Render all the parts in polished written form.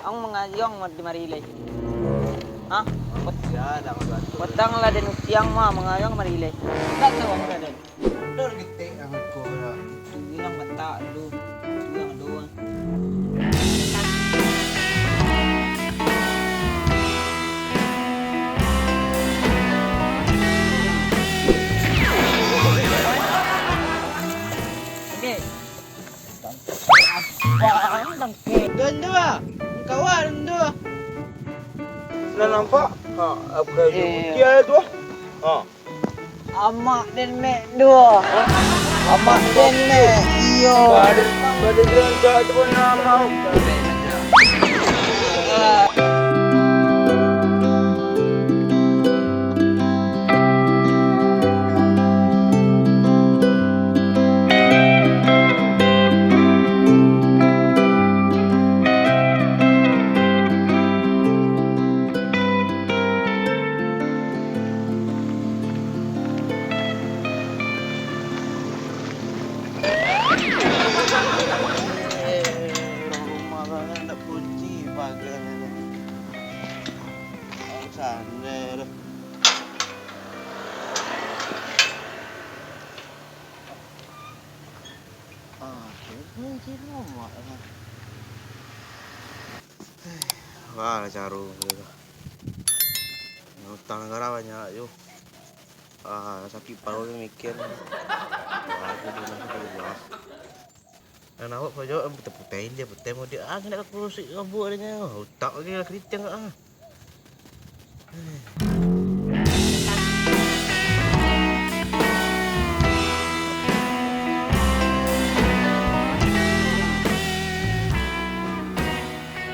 Ang mga yung di marilay. Ha? Ya, dah makan. Watang la din siyang mga yung marilay. Tatawang na din. Dor gite ang ko na. Ilang bata lu. Ilang doon. Okay. Ang tangke. Doon dua. Kawan dua. Nak nampak? Ha, apa dia tu? Ha. Amak din me dua. Amak din me iyo. Pada dia tu pun nama. Rumah kan tak kunci bagian itu. Sana. Kunci rumah. Wah, caru. Utang negara banyak yuk. Sakit paru mikir. Aku dulu lah. Dan awak pojok putih-putihin dia putih mau dia kena kurusik rambut dia. Otak lagi lah keriting ah.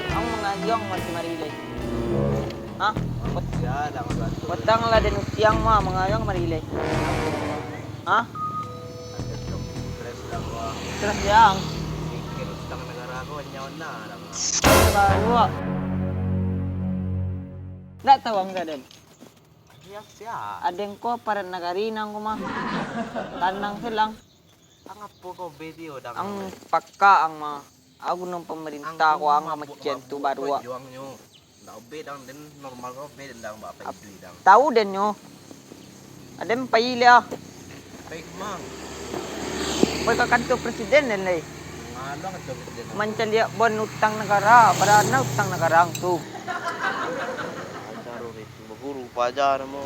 Ang mga yung di marilay. Ha? Ya, dah makan. Watang la din siyang mga yung marilay. Ha? Terus yang Mikir utang negara aku nyawa na. bawa. Nggak tahu ang din. Siap-siap. Adeng ko para nagarinang ko tanang silang Ang apo ko video dah. ang pagka ang mga ako ng pemerintah ko ang kamatyan tu baru. Juang nyo. Na obe dang den normal ko obe dang ba pa idui dang. Tahu din nyo. Adem paila. Baik mang. Pag kakanto presiden din eh. Ngalo ka to den. Mancalya bon utang negara para na utang negara ang tu. Acara itu guru pajar mo.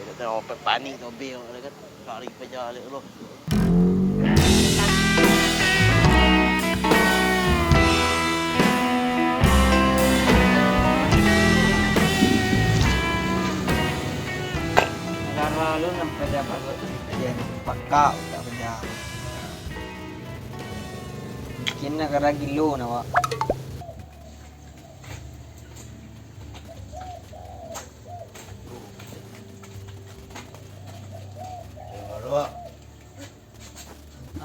Ito na ope panik obe ang dekat kari pajar lo. Negara lu ng pejabat presiden pagka udah pejabat. Bikin negara gilo na wa. Baru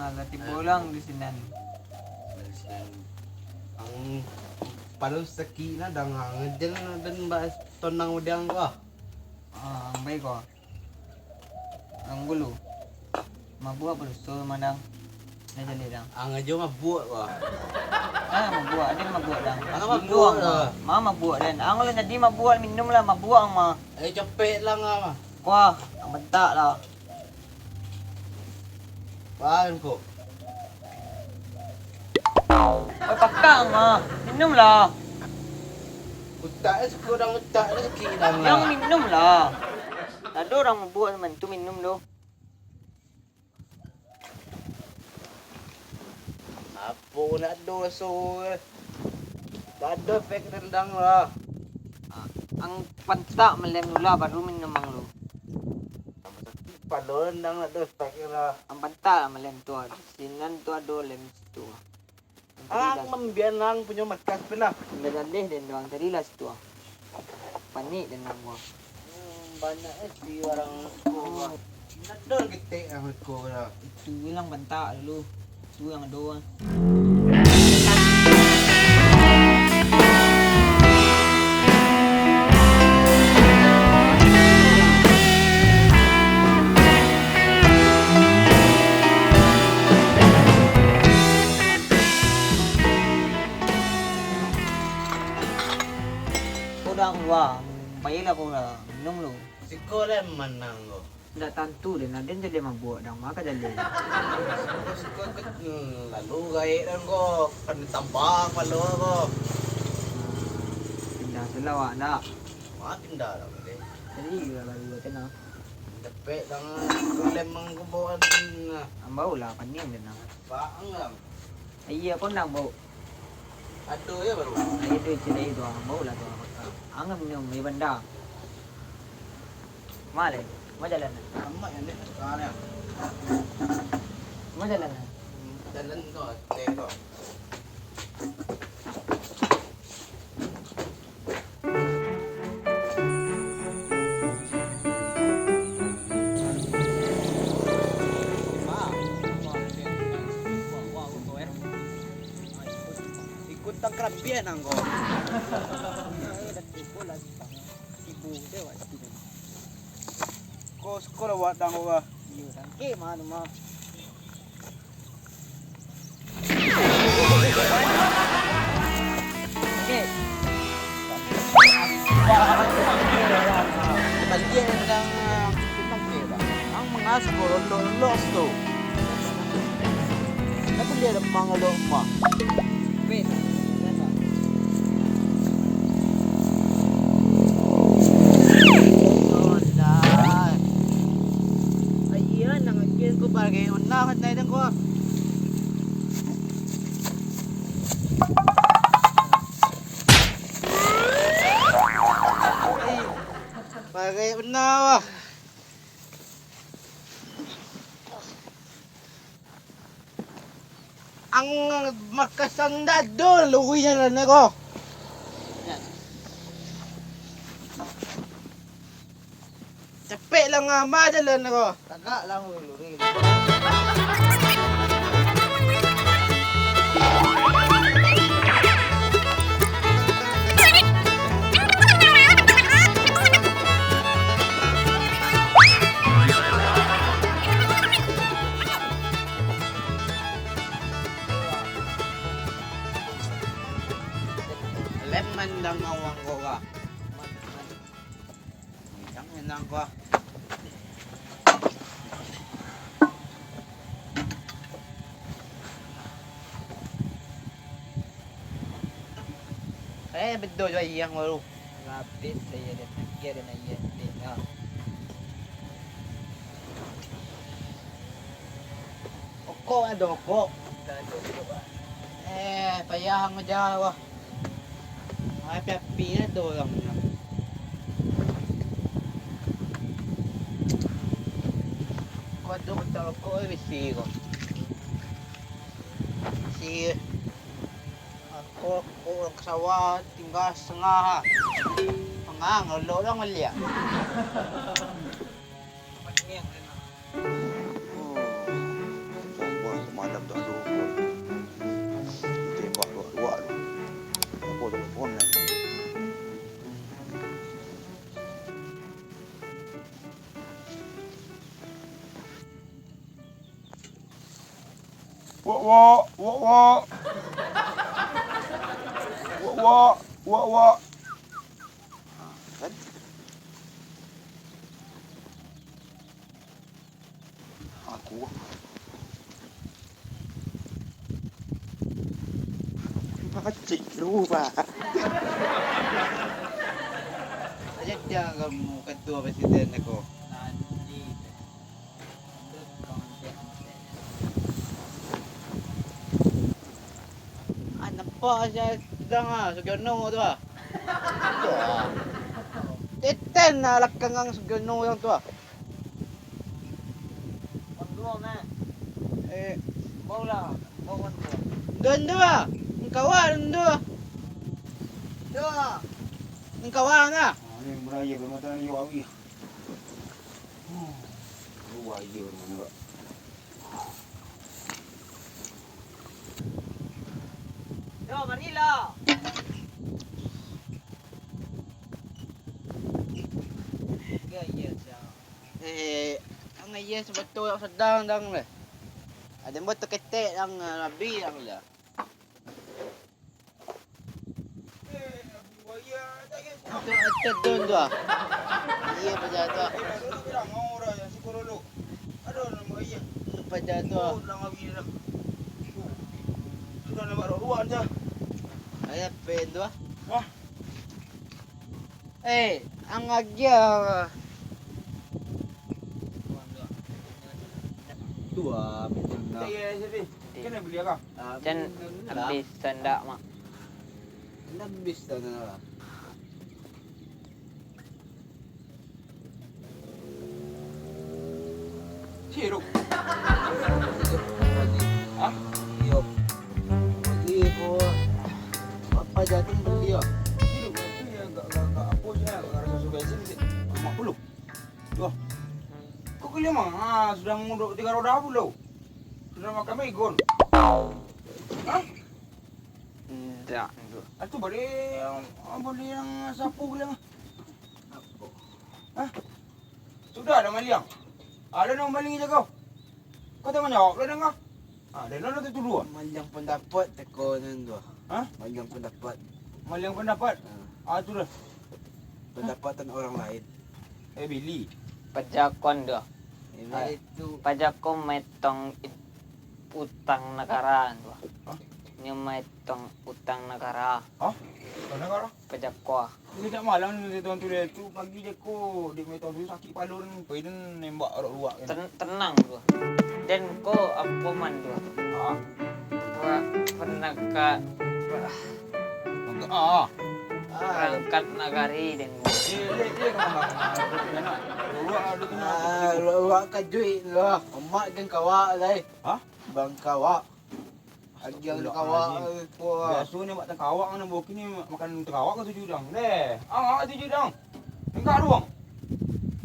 Lati pulang di sinan. ang palos saki na dang ngedel dan ba tonang udang ko. Ang baik ko. Ang gulo. Mabuha pa so manang. Nadali lang. Ang ajo mabuot ko. Mabuha. Adin mabuha lang. Ang mabuha Ang mabuha din. Ang ulo na di mabuha. Minum lang. Mabuha ang mga. Eh capek lang ah. Kuha. Ang banta lang. Paan ko? Ay, pagka ang mga. Minum lang. Utak sa kurang utak na saki lang Yang na. minum lah. Ada orang mabuha naman. Tu minum lo. Apo na do so. Dado pek rendang lah. Ang panta malem nula baru minum ang lo. Palon dang na do pek lah. Ang panta malem tu. Sinan tu ado lem tu. Ang mambian lang punya matkas pala. Dadalih din doang terilas tu. Panik din ang buah. Banyak si orang ko. Nadol gite ang ko na. Itu lang banta dulu. Itu yang doang. dah keluar. Bayilah ko na minum lo. Sikolan man nang ko. Nda tantu din na din dali mabuo dang maka dali. Siko lalu gay dan ko. Kan tambang malu ko. Pindah selawa na. Matin dah lah kali. Jadi lalu ka na. Dapet lang problem mang kubuan na. Ang bau lah kanyang din na. Baang lang. Ay ako nang bau. Aduh ya baru. Ay itu sila itu ang bau lah tu. Ang minum may banda. Male, majalan na. Sama yan din sekarang. Majalan na. Jalan ko, teh ko. Ikut ang kerapian ang ko. Ko sekolah buat dang ko. Iyo tangke mano ma. Okay. Bagian ng pinang pera. Ang mga siguro los to. Napili ang mga loma. Wait. Ayan, nangagyan ko para kayo. Nakad na ko. Para kayo na. Ang makasanda doon, luwi na lang ako. Capek lang nga, madalan ako. Taga lang uluri. Lemon lang awang ko ka. Isang lang ko. Eh, bedo jo iyang waru. Rapid saya dia fikir dan ayat dia. Oko ado ko. Payahang mo dyan ako. Ay, piyapi na do lang na. Kuwado ko tawag ko, ay, bisi ko. Si... Ako, kasawa, tinggas, nga ha. Mga, ulo lang ulit. Wah, semalam dah lupa. Tembak dua-dua tu. Apa telefon ni? Wak wak, wak wak. Wak wak, wak wak. Kan? Aku. Cik lupa. Ajak dia kamu ketua presiden aku. Nanti. Nampak saya sedang Sugiono tu ah. Tu ah. Teten lakang ang Sugiono yang tu ah. Panggo na. Eh, Mau lah. Mau kan tu. doon tu ah. Ang kawan tu. Tu ah. Ang kawan ah. Ni meraya bermata ni wawi. Luar je bermata. Yo Manila. Gaya siya. Ang iya sebetul sedang dang le. Ada mo ketek ang rabi ang la. Waya tak Ito doon do. Iya pa jato. Duduk kira ngora yang si korolo. Aduh nama iya. Pa jato. Lang abi na. Sudah nama ruan sa. Ay pendo. Wah, Eh, ang agya. dua betul na. Iya, jadi. Kena beli apa? Diyan, habis tanda mak. Nabis na. Sirok. Ah, Iyo. Hindi ko. Pa jato beli. sirok itu ya enggak apa ya, enggak rasa suka sini. 50. Wah. Kok kalian mah sudah ngunduk 3 roda puluh. Sudah makan megon. Hah? Tidak. Atu balik yang sapu bilang. Hah? Sudah ada maliang. Ada nang maling aja kau. Kau tengah jawab lah dengar. Ada nang tu dua. Malyang pendapat teko nun do. Hah? Malyang pendapat. Maling pendapat. Tu dah. Pendapatan orang lain. Bili. Pajakon do. Ini itu Pajak ko may tong utang nakaraan do. Hah? Yung may tong utang nakara. Hah? Kau dengar? Pajak ko. Ini tak malam ni tuan tu dia tu pagi dia ko dia mai tahu sakit palun pwede nembak orang luar kan. Tenang do. Dan ko apo man do. Ah. Pernah ka perangkat nagari din mo. Dia kan luar ada kena. luwa ka duit lo. Emak kan kawa lai. Hah? Bang kawa. Agyang kawa ko. Biasanya mak tengkawak kan bok ni makan tengkawak ke 7 dang. Leh. 7 dang. Tengkak ruang.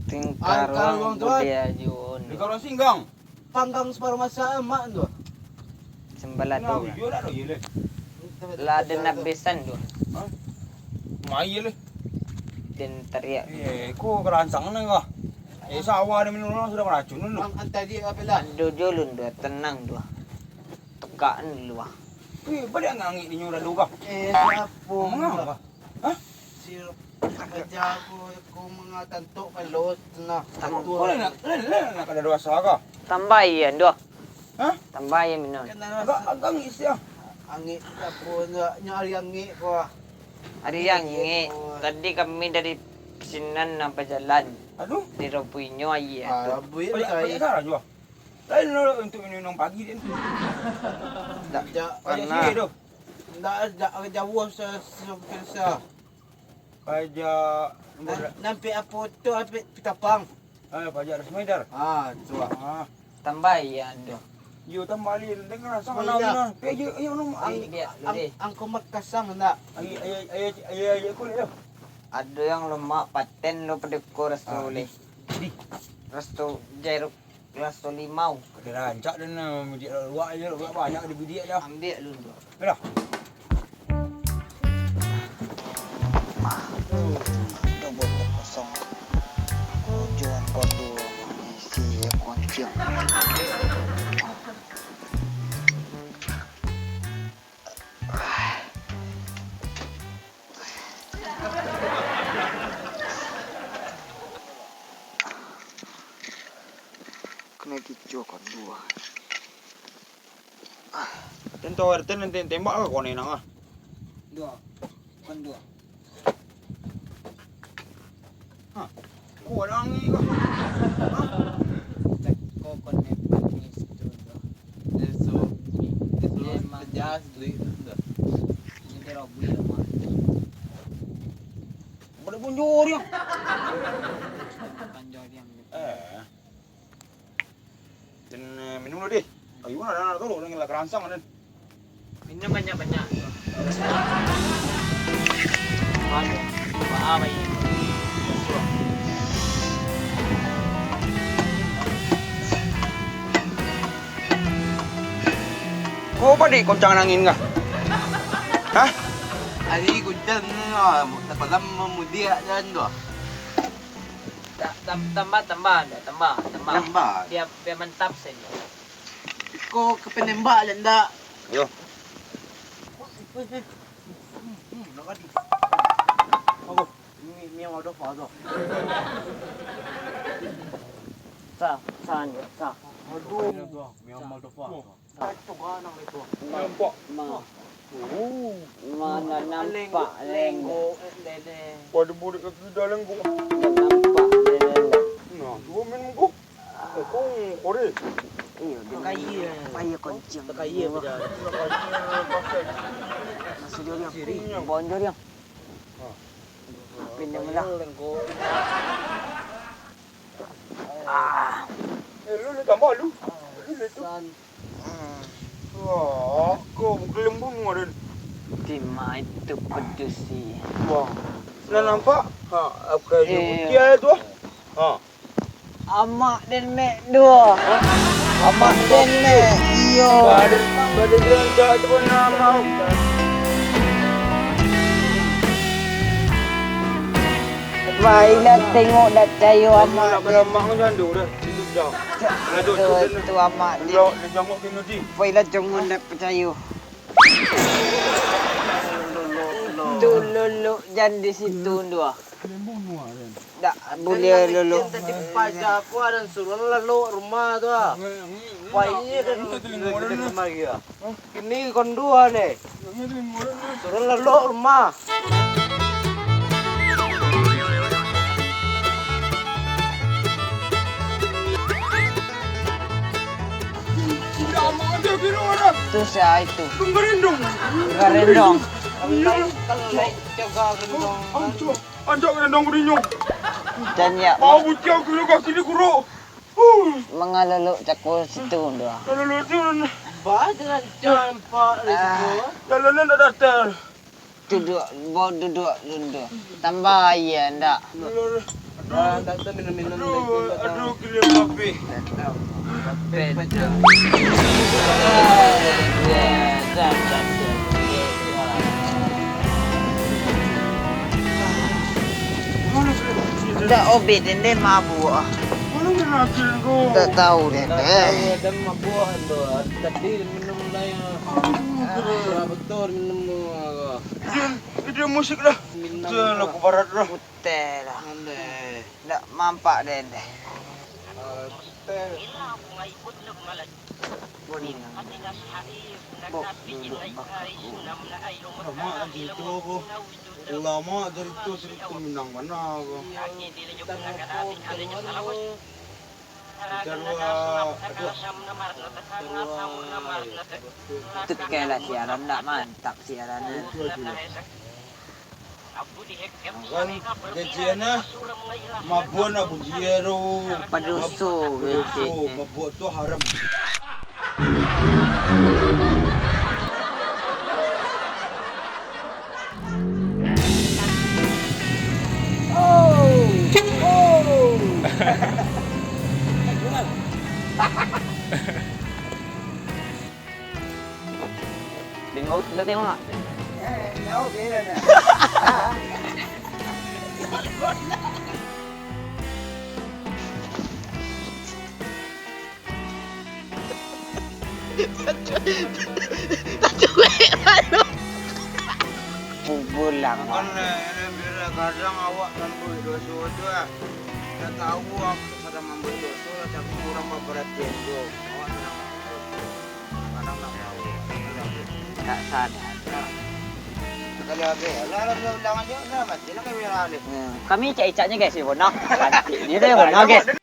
Tingkaruang budaya yun. Tengkak ruang singgang. Panggang separuh masa emak do. Sembalado. Yo dah ye leh. Laden nabisan do. Mai ye leh. Din teriak. Ko keransang nang ka. Sawah ni minum sudah meracun lu. Ang tadi apa lah? Ando julun do, tenang do. Tegaan dulu ah. Balik ngangit ni nyura lu ka. Siapa Mengapa? Hah? Sir kerja ko mga tanto kalos na. Boleh nak ada dosa ka. Tambayan do. Hah? Tambayan minon. Agak ngis ya. Angit po na nyari angi ko. Ari yang ingi. Tadi kami dari pesinan ng pajalan. Aduh. Di Ropuinyo ay ito. Buya Banyak kay. cara juga. Lain lo untuk minum pagi din. Dak ja Banyak Pernah. sih tu. dak jauh sa sa. Pajak Nampi apo to api pitapang. pajak Resmedar. Tu. Tambayan do. Yo tambalin dengan sama Oh, iya. nama. Peje ayo nom Ay, biya, luli. Ang kumakasang na. ay ko le. Ado yang luma paten lo pada ko rasto uli. Rasto jairo rasto limau. Ada rancak dan media luar aja banyak di bidik dah. Ambil lu do. Dah. Double kosong. Tujuan kondo isi kunci. Kena kicu kondo. Tentu RT nanti tembak ke kau ni nang ah. Dua. Kondo. Ku ada angin ke? Kokon may panis do do. Eso. Emang Jas duit. hindi raw buyo mo. Boleh bunjur ya. Panjor yang Dan minum dulu deh. Ayo ada tu orang yang keransang kan. minum banyak-banyak. Ano? Paaway. Kau apa dek koncang angin ka? Hah? Ari gudan na tapalam memudia dan do. Tambah. Tambah. Biar mantap sa inyo. Ko kepenembak landa. Yo. Aku. Mia mau do fa do. Saan? Aduh. Mia mau do fa. Ito ka nang ito. Nampak. Mana nampak lenggo. Pada budak kaki dalam gua. Nampak lenggo. Nah, dua minum gua. Kau kore. Kaya. Payah kencing. Kaya pada. Masuk dia yang. Bonjol yang. Pinjam lah. Lu ni tambah lu. Lu tu. Wah, kau gelembung ada. Timah itu pedes sih. Wah. Nak nampak? Ha, apa dia tu? Ha. Amak dan mek dua. Amak dan mek iyo. Pada dia tak pun nama. Baiklah tengok dah cayu amak. Nak kalau mak macam tu dah. Hidup dah. Ada Tu amak dia. Kalau dia jangkau kena di. Baiklah jangan dah percaya. Tu lulu jangan di situ dua. Tak boleh lulu. Tadi pajak aku ada suruh lalu rumah tu. Payah kan kita lagi ya. Ini kon dua nih. Suruh lalu rumah. Tu saya itu. Gerendong. Garendong. Anjak gerendong berinyong. Dan ya Mau bucau kilo kaki ni kuruk. mengaluluk cakul situ dua. Lalu tu Baca campak itu. dalam nak datang. Duduk, bawa duduk. Tambah ya ndak. Tak minum-minum. Aduh kilo babi. Dah obat dende mabuk. Mana nak kilo? Tak tahu dende. Ada mabuhan tu. Tadi minum lain. Betul minum. Dia musik dah. Jangan aku barat dah. Putih lah. Tak mampak dende. Lama gitu aku. Lama dari itu cerita minang mana aku. Tekai lah siaran tak mantap siaran. Kan gajiannya mabon aku jero. Padusu Mabuk tu haram. Tengok, dah tengok tak? pulang. Kan bila kadang awak kan boleh dosa tu ah. Dah tahu aku sedang ambil dosa tapi kurang perhatian tu. Awak sedang kadang nak tahu. Tak sadar. Sekali habis. Lah ulang aja dah mati lah kami ralik. Kami cak-caknya guys, Bona. Cantik. Dia dah Bona guys.